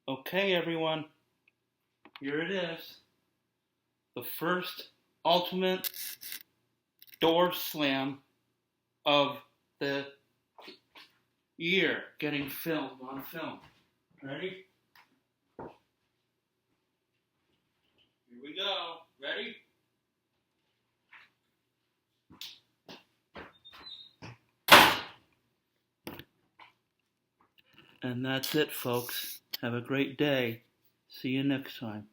Okay, everyone, here it is. The first ultimate door slam of the year getting filmed on film. Ready? Here we go. Ready? And that's it, folks. Have a great day. See you next time.